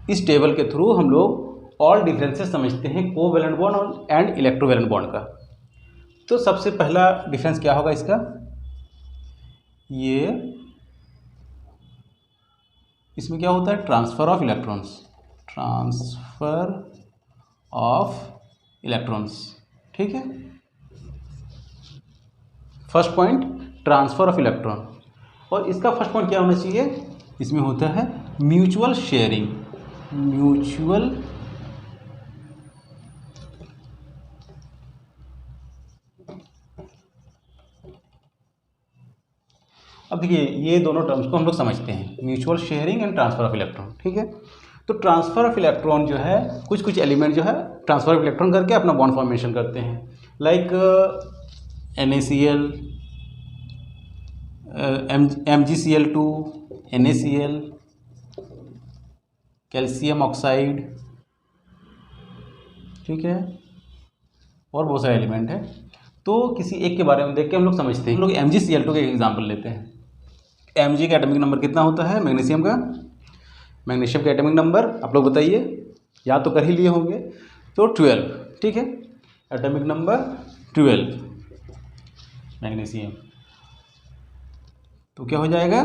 इस टेबल के थ्रू हम लोग ऑल डिफरेंसेस समझते हैं covalent bond and electrovalent bond का। तो सबसे पहला डिफरेंस क्या होगा इसका, ये इसमें क्या होता है, transfer of electrons, transfer of electrons. ठीक है, first point transfer of electron. और इसका फर्स्ट पॉइंट क्या होना चाहिए, इसमें होता है म्यूचुअल शेयरिंग, म्यूचुअल अब देखिए ये दोनों टर्म्स को हम लोग समझते हैं, mutual sharing and transfer of electron. ठीक है, तो ट्रांसफ़र ऑफ इलेक्ट्रॉन जो है कुछ एलिमेंट जो है ट्रांसफ़र ऑफ इलेक्ट्रॉन करके अपना बॉन्ड फॉर्मेशन करते हैं, like NaCl, MgCl2, NaCl, calcium oxide. ठीक है, और बहुत सारे एलिमेंट हैं। तो किसी एक के बारे में देख के हम लोग समझते हैं। हम लोग MgCl2 का एक एग्जाम्पल लेते हैं। Mg का एटॉमिक नंबर कितना होता है मैग्नीशियम का, मैग्नीशियम का एटॉमिक नंबर आप लोग बताइए, याद तो कर ही लिए होंगे, तो 12। ठीक है, एटॉमिक नंबर 12 मैग्नीशियम। तो क्या हो जाएगा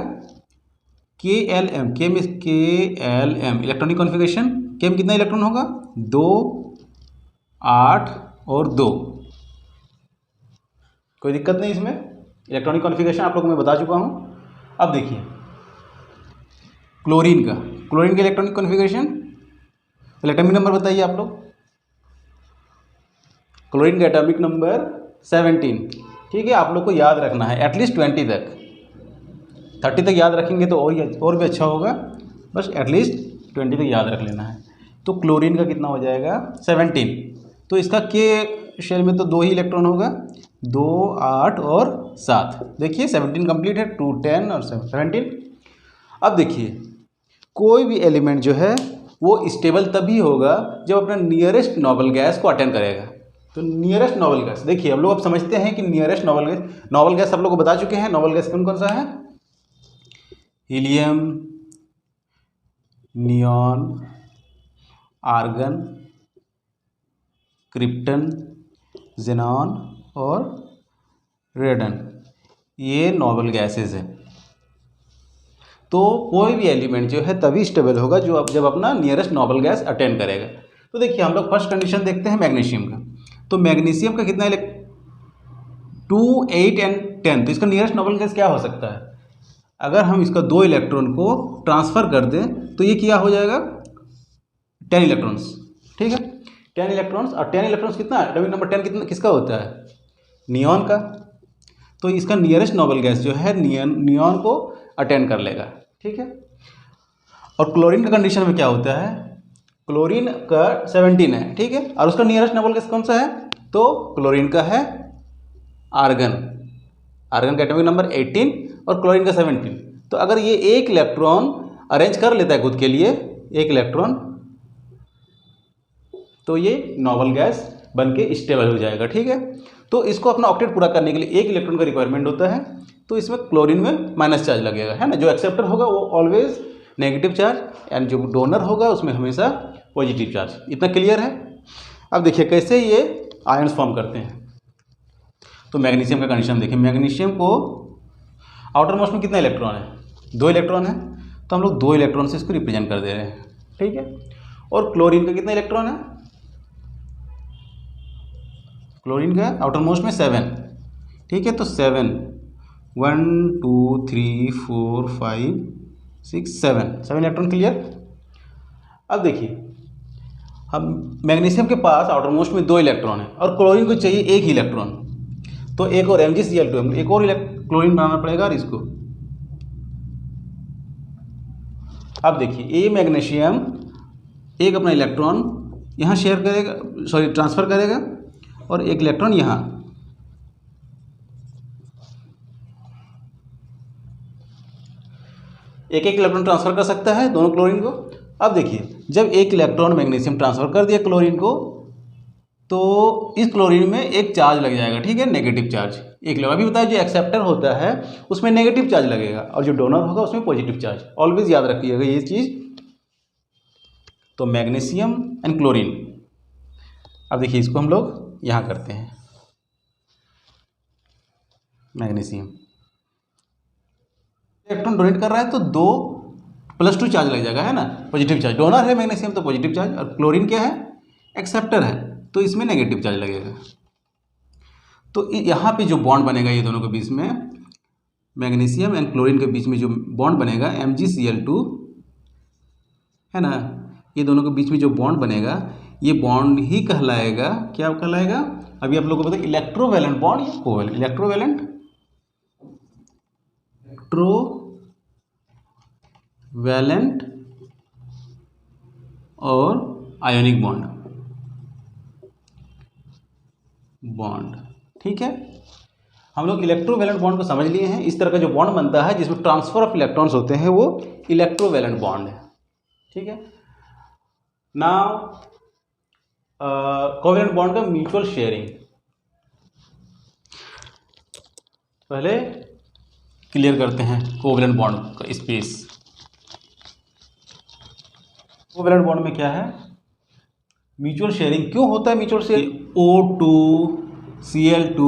KLm, के में KLm इलेक्ट्रॉनिक कॉन्फ़िगरेशन, के में कितना इलेक्ट्रॉन होगा 2, 8 और 2। कोई दिक्कत नहीं इसमें, इलेक्ट्रॉनिक कॉन्फ़िगरेशन आप लोगों को मैं बता चुका हूँ। अब देखिए क्लोरीन का इलेक्ट्रॉनिक कॉन्फ़िगरेशन, एटॉमिक नंबर बताइए आप लोग। क्लोरीन का एटॉमिक नंबर 17। ठीक है, आप लोग को याद रखना है एटलीस्ट 20 तक, 30 तक याद रखेंगे तो और भी अच्छा होगा, बस एटलीस्ट 20 तक याद रख लेना है। तो क्लोरीन का कितना हो जाएगा 17। तो इसका के शेल में तो 2 ही इलेक्ट्रॉन होगा, 2, 8 और 7। देखिए 17 कंप्लीट है, 2, 10 और 17। अब देखिए कोई भी एलिमेंट जो है वो स्टेबल तभी होगा जब अपना नियरेस्ट नोबल गैस को अटेंड करेगा। तो नियरेस्ट नोबल गैस देखिए हम लोग अब समझते हैं कि नियरेस्ट नोबल गैस सब लोग को बता चुके हैं। नोबल गैस कौन कौन सा है, helium, neon, argon, krypton, xenon और रेडन, ये नोबल गैसेज है। तो कोई भी एलिमेंट जो है तभी स्टेबल होगा जब अपना नियरेस्ट नोबल गैस अटेंड करेगा। तो देखिए हम लोग फर्स्ट कंडीशन देखते हैं मैग्नीशियम का। तो मैग्नीशियम का कितना 2, 8 एंड 10। तो इसका नियरेस्ट नोबल गैस क्या हो सकता है, अगर हम इसका 2 इलेक्ट्रॉन को ट्रांसफ़र कर दें तो ये क्या हो जाएगा 10 इलेक्ट्रॉन्स। ठीक है, 10 इलेक्ट्रॉन्स, और 10 इलेक्ट्रॉन्स कितना एटॉमिक नंबर 10 कितना किसका होता है, नियॉन का। तो इसका नियरेस्ट नोबल गैस जो है नियॉन को अटेंड कर लेगा। ठीक है, और क्लोरीन का कंडीशन में क्या होता है, क्लोरीन का 17 है। ठीक है, और उसका नियरेस्ट नोबल गैस कौन सा है, तो क्लोरीन का है आर्गन का एटॉमिक नंबर 18 और क्लोरीन का 17। तो अगर ये एक इलेक्ट्रॉन अरेंज कर लेता है खुद के लिए, एक इलेक्ट्रॉन, तो ये नोबल गैस बन के स्टेबल हो जाएगा। ठीक है, तो इसको अपना ऑक्टेट पूरा करने के लिए 1 इलेक्ट्रॉन का रिक्वायरमेंट होता है। तो इसमें क्लोरीन में माइनस चार्ज लगेगा, है ना। जो एक्सेप्टर होगा वो ऑलवेज नेगेटिव चार्ज, एंड जो डोनर होगा उसमें हमेशा पॉजिटिव चार्ज। इतना क्लियर है। अब देखिए कैसे ये आयन्स फॉर्म करते हैं। तो मैग्नीशियम का कंडीशन देखिए, मैग्नीशियम को आउटर मोस्ट में कितना इलेक्ट्रॉन है, 2 इलेक्ट्रॉन है। तो हम लोग 2 इलेक्ट्रॉन से इसको रिप्रेजेंट कर दे रहे हैं। ठीक है, और क्लोरीन का कितना इलेक्ट्रॉन है, क्लोरीन का आउटर मोस्ट में 7। ठीक है, तो 7, 1, 2, 3, 4, 5, 6, 7 इलेक्ट्रॉन। क्लियर। अब देखिए हम मैग्नीशियम के पास आउटर मोस्ट में 2 इलेक्ट्रॉन है और क्लोरीन को चाहिए 1 ही इलेक्ट्रॉन। तो एक और MgCl2 एक और क्लोरीन बनाना पड़ेगा और इसको। अब देखिए ये मैग्नीशियम एक अपना इलेक्ट्रॉन यहाँ शेयर करेगा, सॉरी ट्रांसफ़र करेगा, और 1 इलेक्ट्रॉन यहाँ। एक इलेक्ट्रॉन ट्रांसफ़र कर सकता है दोनों क्लोरीन को। अब देखिए जब 1 इलेक्ट्रॉन मैग्नीशियम ट्रांसफ़र कर दिया क्लोरीन को, तो इस क्लोरीन में एक चार्ज लग जाएगा। ठीक है, नेगेटिव चार्ज। एक लोग अभी बताया जो एक्सेप्टर होता है उसमें नेगेटिव चार्ज लगेगा और जो डोनर होगा उसमें पॉजिटिव चार्ज। ऑलवेज याद रखिएगा ये चीज़। तो मैग्नीशियम एंड क्लोरीन। अब देखिए इसको हम लोग यहाँ करते हैं, मैग्नीशियम इलेक्ट्रॉन डोनेट कर रहा है तो 2+2 चार्ज लग जाएगा, है ना, पॉजिटिव चार्ज। डोनर है मैग्नीशियम तो पॉजिटिव चार्ज, और क्लोरीन क्या है, एक्सेप्टर है, तो इसमें नेगेटिव चार्ज लगेगा। तो यहाँ पे जो बॉन्ड बनेगा ये दोनों के बीच में, मैग्नीशियम एंड क्लोरीन के बीच में जो बॉन्ड बनेगा MgCl2, है ना, ये दोनों के बीच में जो बॉन्ड बनेगा ये बॉन्ड ही कहलाएगा, क्या कहलाएगा, अभी आप लोगों को पता है इलेक्ट्रोवैलेंट बॉन्ड या कोवैलेंट। इलेक्ट्रोवैलेंट और आयोनिक बॉन्ड, ठीक है। हम लोग इलेक्ट्रोवैलेंट बॉन्ड को समझ लिए हैं। इस तरह का जो बॉन्ड बनता है जिसमें ट्रांसफर ऑफ इलेक्ट्रॉन्स होते हैं वो इलेक्ट्रोवैलेंट बॉन्ड है, ठीक है। नाउ कोवैलेंट बॉन्ड का म्यूचुअल शेयरिंग पहले क्लियर करते हैं। कोवैलेंट बॉन्ड का स्पेस, कोवैलेंट बॉन्ड में क्या है, म्यूचुअल शेयरिंग क्यों होता है, mutual sharing O2 Cl2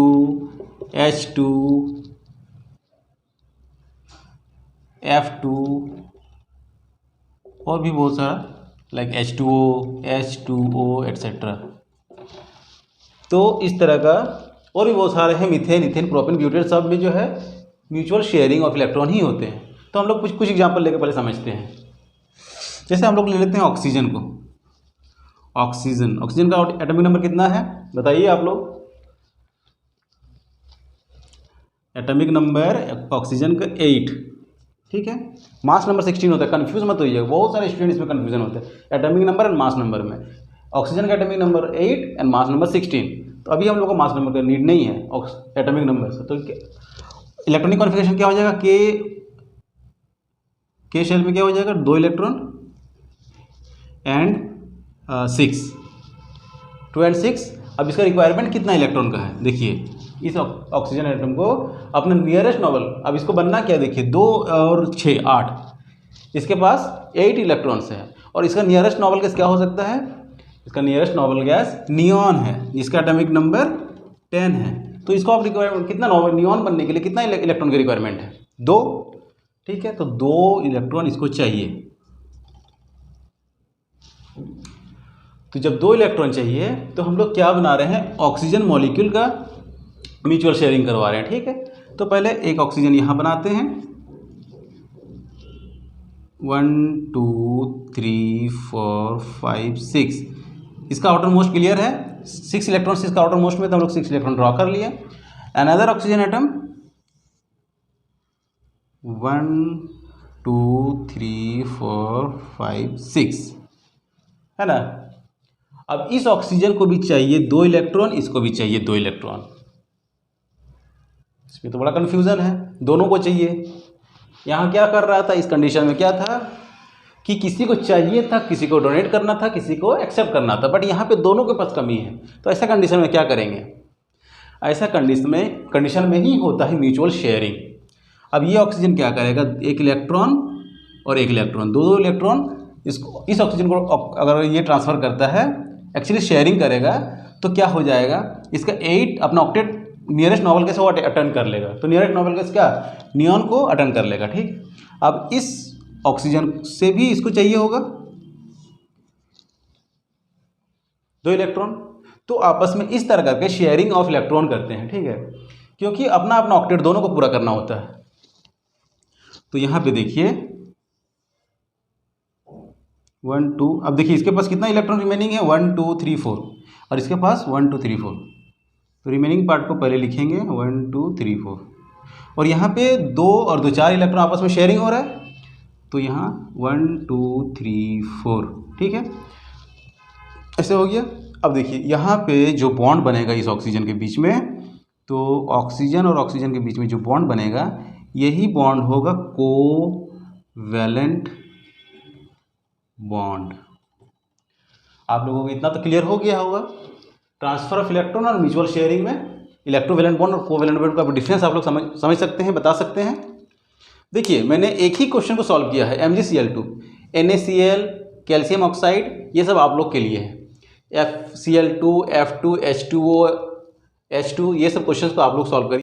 H2 F2 और भी बहुत सारा लाइक H2O एट्सेट्रा। तो इस तरह का और भी बहुत सारे हैं, मीथेन, इथेन, प्रोपेन, ब्यूटेन, सब में जो है म्यूचुअल शेयरिंग ऑफ इलेक्ट्रॉन ही होते हैं। तो हम लोग कुछ एग्जांपल लेकर पहले समझते हैं। जैसे हम लोग ले लेते हैं ऑक्सीजन को। ऑक्सीजन का एटॉमिक नंबर कितना है बताइए आप लोग। एटॉमिक नंबर ऑक्सीजन का 8, ठीक है। मास नंबर 16 होता है, कंफ्यूज मत होइएगा, बहुत सारे स्टूडेंट इसमें कंफ्यूजन होते हैं atomic number and mass number में। ऑक्सीजन का atomic number 8 and mass number 16। तो अभी हम लोग को मास नंबर का नीड नहीं है एटॉमिक नंबर से। तो इलेक्ट्रॉनिक कॉन्फ़िगरेशन क्या हो जाएगा, के शेल में क्या हो जाएगा, 2 इलेक्ट्रॉन एंड 6, 2 and 6। अब इसका रिक्वायरमेंट कितना इलेक्ट्रॉन का है, देखिए इस ऑक्सीजन एटम को अपना नियरेस्ट नॉबल, अब इसको बनना क्या, देखिए 2 और 6 8, इसके पास 8 इलेक्ट्रॉन्स है। और इसका नियरेस्ट नॉबल गैस क्या हो सकता है, इसका नियरेस्ट नॉबल गैस नियॉन है, जिसका एटॉमिक नंबर 10 है। तो इसको आप रिक्वायरमेंट कितना, नॉबल नियॉन बनने के लिए कितना इलेक्ट्रॉन की रिक्वायरमेंट है, 2, ठीक है। तो 2 इलेक्ट्रॉन इसको चाहिए। तो जब 2 इलेक्ट्रॉन चाहिए तो हम लोग क्या बना रहे हैं, ऑक्सीजन मॉलिक्यूल का म्यूचुअल शेयरिंग करवा रहे हैं, ठीक है। तो पहले एक ऑक्सीजन यहाँ बनाते हैं, 1 2 3 4 5 6। इसका आउटर मोस्ट क्लियर है, 6 इलेक्ट्रॉन्स इसका आउटर मोस्ट में, तो हम लोग 6 इलेक्ट्रॉन ड्रॉ कर लिए। अनदर ऑक्सीजन एटम 1 2 3 4 5 6, है ना। अब इस ऑक्सीजन को भी चाहिए 2 इलेक्ट्रॉन, इसको भी चाहिए 2 इलेक्ट्रॉन। इसमें तो बड़ा कन्फ्यूज़न है, दोनों को चाहिए। यहाँ क्या कर रहा था, इस कंडीशन में क्या था कि किसी को चाहिए था, किसी को डोनेट करना था, किसी को एक्सेप्ट करना था, बट यहाँ पे दोनों के पास कमी है। तो ऐसा कंडीशन में क्या करेंगे, ऐसा कंडीशन में ही होता है म्यूचुअल शेयरिंग। अब ये ऑक्सीजन क्या करेगा, 1 इलेक्ट्रॉन और 1 इलेक्ट्रॉन, 2 इलेक्ट्रॉन इसको, इस ऑक्सीजन को अगर ये ट्रांसफ़र करता है, एक्चुअली शेयरिंग करेगा, तो क्या हो जाएगा, इसका 8 अपना ऑक्टेट नियरेस्ट नॉबल गैस वो अटेंड कर लेगा। तो नियरेस्ट नॉबल गैस क्या, नियॉन को अटेंड कर लेगा, ठीक। अब इस ऑक्सीजन से भी इसको चाहिए होगा 2 इलेक्ट्रॉन। तो आपस में इस तरह करके शेयरिंग ऑफ इलेक्ट्रॉन करते हैं, ठीक है, क्योंकि अपना अपना ऑक्टेट दोनों को पूरा करना होता है। तो यहाँ पे देखिए 1 2, अब देखिए इसके पास कितना इलेक्ट्रॉन रिमेनिंग है, 1 2 3 4, और इसके पास 1 2 3 4। तो रिमेनिंग पार्ट को पहले लिखेंगे 1 2 3 4, और यहाँ पे 2 और 2 4 इलेक्ट्रॉन आपस में शेयरिंग हो रहा है। तो यहाँ 1 2 3 4, ठीक है, ऐसे हो गया। अब देखिए यहाँ पे जो बॉन्ड बनेगा इस ऑक्सीजन के बीच में, तो ऑक्सीजन और ऑक्सीजन के बीच में जो बॉन्ड बनेगा यही बॉन्ड होगा कोवैलेंट बॉन्ड। आप लोगों को इतना तो क्लियर हो गया होगा, ट्रांसफर ऑफ इलेक्ट्रॉन और म्यूचुअल शेयरिंग में इलेक्ट्रोवैलेंट बॉन्ड और कोवैलेंट बॉन्ड का डिफरेंस आप लोग समझ सकते हैं, बता सकते हैं। देखिए मैंने एक ही क्वेश्चन को सॉल्व किया है, MgCl2, NaCl कैल्शियम ऑक्साइड, ये सब आप लोग के लिए है। FCl2, F2, H2O, H2, ये सब क्वेश्चंस को आप लोग सॉल्व करिए।